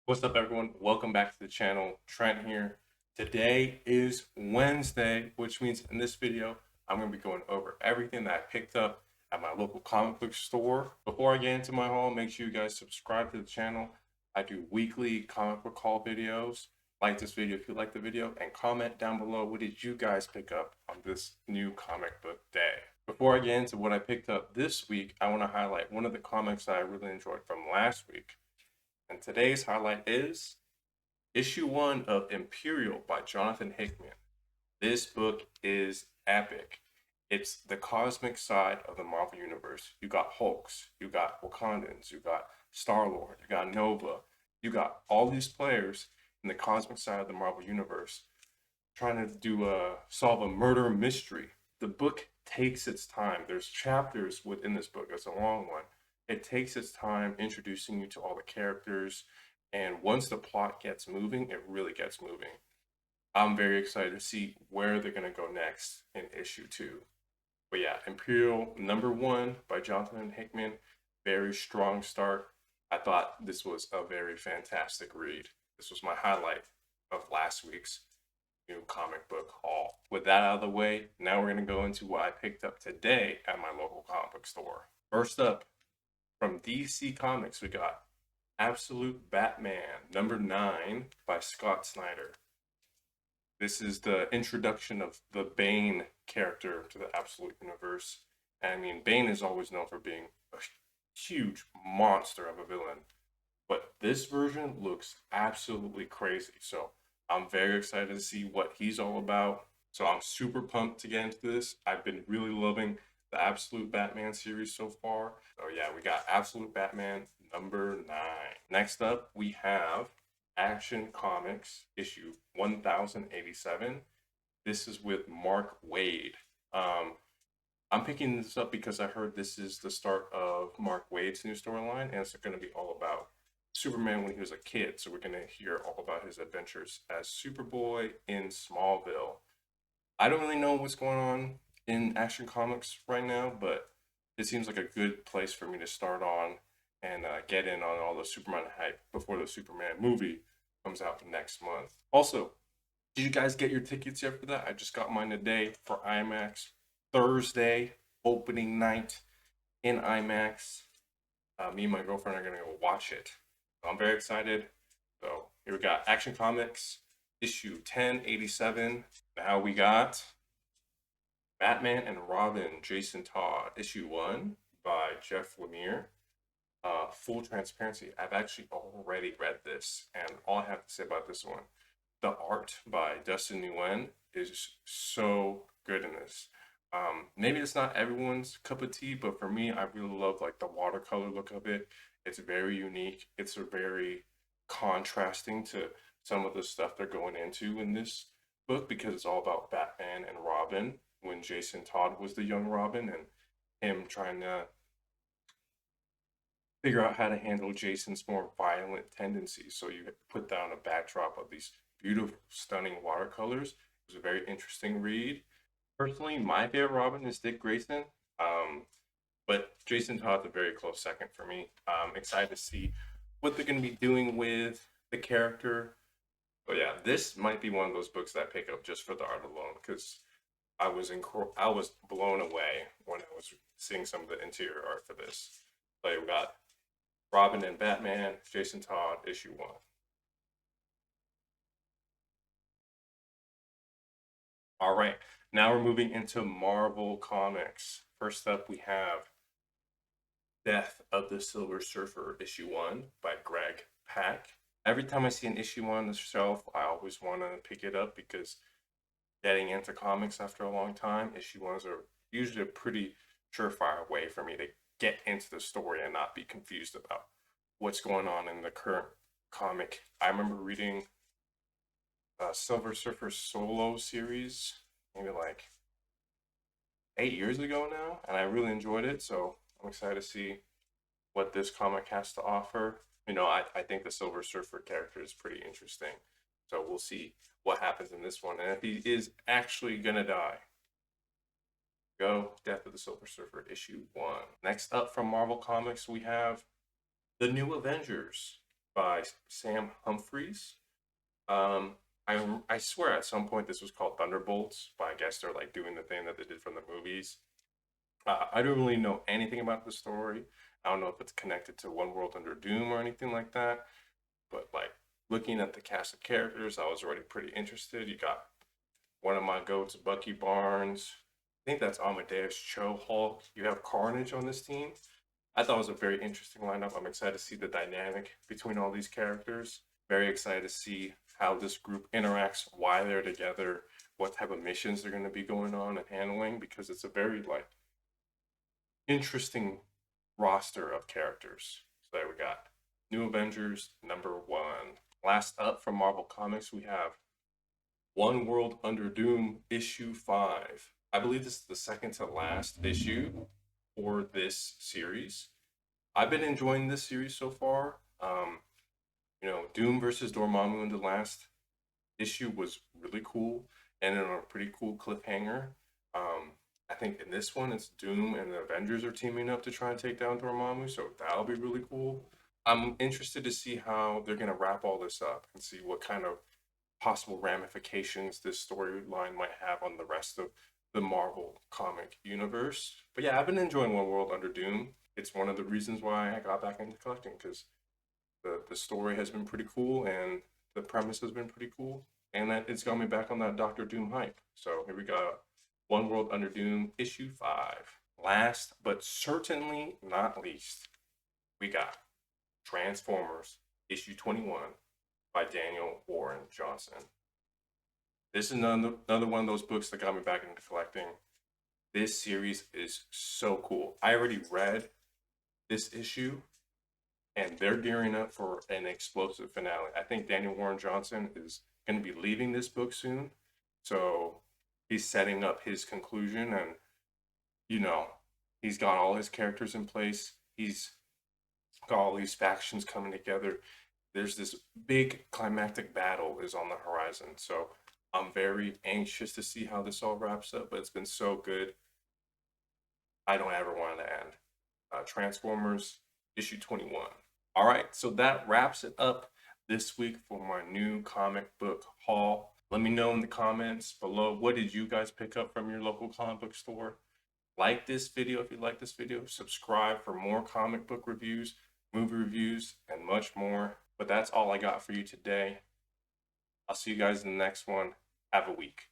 What's up, everyone? Welcome back to the channel. Trent here. Today is Wednesday, which means in this video, I'm going to be going over everything that I picked up at my local comic book store. Before I get into my haul, make sure you guys subscribe to the channel. I do weekly comic book haul videos. Like this video if you like the video, and comment down below what did you guys pick up on this new comic book day. Before I get into what I picked up this week, I want to highlight one of the comics that I really enjoyed from last week. And today's highlight is issue 1 of Imperial by Jonathan Hickman. This book is epic. It's the cosmic side of the Marvel Universe. You got Hulks, you got Wakandans, you got Star-Lord, you got Nova, you got all these players in the cosmic side of the Marvel Universe trying to solve a murder mystery. The book takes its time. There's chapters within this book. It's a long one. It takes its time introducing you to all the characters, and once the plot gets moving, it really gets moving. I'm very excited to see where they're going to go next in issue 2. But yeah, Imperial #1 by Jonathan Hickman. Very strong start. I thought this was a very fantastic read. This was my highlight of last week's new comic book haul. With that out of the way, now we're going to go into what I picked up today at my local comic book store. First up, from DC Comics, we got Absolute Batman #9 by Scott Snyder. This is the introduction of the Bane character to the Absolute Universe. And I mean, Bane is always known for being a huge monster of a villain, but this version looks absolutely crazy. So I'm very excited to see what he's all about. So I'm super pumped to get into this. I've been really loving the Absolute Batman series so far. So yeah, we got Absolute Batman #9. Next up, we have Action Comics issue 1087. This is with Mark Waid. I'm picking this up because I heard this is the start of Mark Waid's new storyline, and it's going to be all about Superman when he was a kid. So we're going to hear all about his adventures as Superboy in Smallville. I don't really know what's going on in Action Comics right now, but it seems like a good place for me to start on and get in on all the Superman hype before the Superman movie comes out next month. Also, did you guys get your tickets yet for that? I just got mine today for IMAX. Thursday, opening night in IMAX. Me and my girlfriend are going to go watch it. So I'm very excited. So here we got Action Comics issue 1087. Now we got Batman and Robin, Jason Todd, issue 1 by Jeff Lemire. Full transparency, I've actually already read this, and all I have to say about this one, the art by Dustin Nguyen is so good in this. Maybe it's not everyone's cup of tea, but for me, I really love like the watercolor look of it. It's very unique. It's a very contrasting to some of the stuff they're going into in this book because it's all about Batman and Robin when Jason Todd was the young Robin and him trying to figure out how to handle Jason's more violent tendencies. So you put that on a backdrop of these beautiful, stunning watercolors. It was a very interesting read. Personally, my favorite Robin is Dick Grayson, but Jason Todd's a very close second for me. I'm excited to see what they're going to be doing with the character. But yeah, this might be one of those books that I pick up just for the art alone because I was blown away when I was seeing some of the interior art for this. Like we got Robin and Batman, Jason Todd, issue 1. All right, now we're moving into Marvel Comics. First up, we have Death of the Silver Surfer, issue 1 by Greg Pak. Every time I see an issue on the shelf, I always want to pick it up because getting into comics after a long time, issue 1s are usually a pretty surefire way for me to get into the story and not be confused about what's going on in the current comic. I remember reading Silver Surfer solo series maybe like 8 years ago now, and I really enjoyed it. So I'm excited to see what this comic has to offer. I think the Silver Surfer character is pretty interesting. So we'll see what happens in this one. And if he is actually going to die, go Death of the Silver Surfer, issue 1. Next up from Marvel Comics, we have the new Avengers. by Sam Humphries. Um, I swear at some point this was called Thunderbolts, but I guess they're like doing the thing that they did from the movies. I don't really know anything about the story. I don't know if it's connected to One World Under Doom or anything like that. But like looking at the cast of characters, I was already pretty interested. You got one of my goats, Bucky Barnes. I think that's Amadeus Cho Hulk. You have Carnage on this team. I thought it was a very interesting lineup. I'm excited to see the dynamic between all these characters. Very excited to see how this group interacts, why they're together, what type of missions they're going to be going on and handling, because it's a very like interesting roster of characters. So there we got New Avengers #1. Last up from Marvel Comics, we have One World Under Doom issue 5. I believe this is the second to last issue for this series. I've been enjoying this series so far. Doom versus Dormammu in the last issue was really cool and on a pretty cool cliffhanger. I think in this one, it's Doom and the Avengers are teaming up to try and take down Dormammu, so that'll be really cool. I'm interested to see how they're going to wrap all this up and see what kind of possible ramifications this storyline might have on the rest of the Marvel comic universe. But yeah, I've been enjoying One World Under Doom. It's one of the reasons why I got back into collecting because the story has been pretty cool and the premise has been pretty cool. And that it's got me back on that Doctor Doom hype. So here we got One World Under Doom issue 5. Last but certainly not least, we got Transformers issue 21 by Daniel Warren Johnson. This is another one of those books that got me back into collecting. This series is so cool. I already read this issue and they're gearing up for an explosive finale. I think Daniel Warren Johnson is going to be leaving this book soon. So he's setting up his conclusion and, you know, he's got all his characters in place. He's got all these factions coming together. There's this big climactic battle is on the horizon. So I'm very anxious to see how this all wraps up, but it's been so good. I don't ever want it to end. Transformers issue 21. All right, so that wraps it up this week for my new comic book haul. Let me know in the comments below, what did you guys pick up from your local comic book store? Like this video if you like this video. Subscribe for more comic book reviews, movie reviews, and much more. But that's all I got for you today. I'll see you guys in the next one. Have a week.